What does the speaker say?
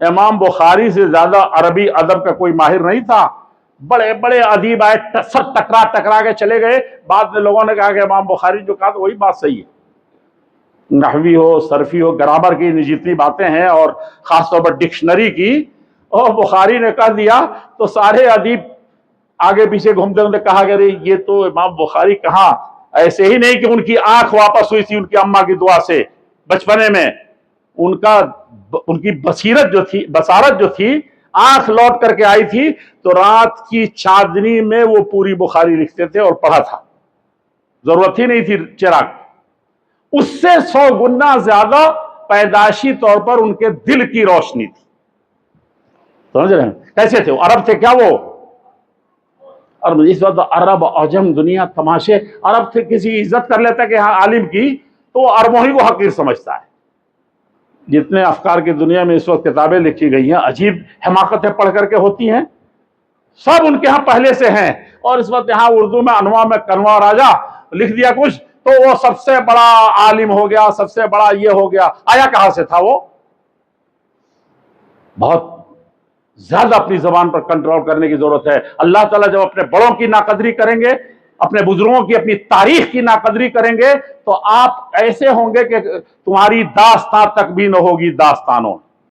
امام بخاری سے زیادہ عربی ادب کا کوئی ماہر نہیں تھا. بڑے بڑے ادیب آئے, سب ٹکرا کے چلے گئے. بعد میں لوگوں نے کہا کہ امام بخاری جو کہا تو وہی بات صحیح ہے. نحوی ہو, صرفی ہو, گرامر کی جتنی باتیں ہیں اور خاص طور پر ڈکشنری کی, اور بخاری نے کہہ دیا تو سارے ادیب آگے پیچھے گھومتے گھومتے کہا کہ یہ تو امام بخاری کہاں, ایسے ہی نہیں کہ ان کی آنکھ واپس ہوئی تھی ان کی اماں کی دعا سے بچپنے میں, ان کی بصارت جو تھی آنکھ لوٹ کر کے آئی تھی, تو رات کی چاندنی میں وہ پوری بخاری لکھتے تھے اور پڑھا تھا, ضرورت ہی نہیں تھی چراغ. اس سے 100 گنا زیادہ پیدائشی طور پر ان کے دل کی روشنی تھی. سمجھ رہے ہیں کیسے تھے وہ؟ عرب تھے کیا وہ؟ اور اس وقت عرب عجم دنیا تماشے. عرب تھے, کسی عزت کر لیتا کہ ہاں عالم کی تو وہ عربوں ہی کو حقیر سمجھتا ہے. جتنے افکار کی دنیا میں اس وقت کتابیں لکھی گئی ہیں, عجیب حماقتیں پڑھ کر کے ہوتی ہیں, سب ان کے ہاں پہلے سے ہیں. اور اس وقت یہاں اردو میں انواع میں کنوا راجا لکھ دیا کچھ تو وہ سب سے بڑا عالم ہو گیا, سب سے بڑا یہ ہو گیا. آیا کہاں سے تھا وہ؟ بہت زیادہ اپنی زبان پر کنٹرول کرنے کی ضرورت ہے. اللہ تعالیٰ جب اپنے بڑوں کی ناقدری کریں گے, اپنے بزرگوں کی, اپنی تاریخ کی ناقدری کریں گے, تو آپ ایسے ہوں گے کہ تمہاری داستان تک بھی نہ ہوگی داستانوں.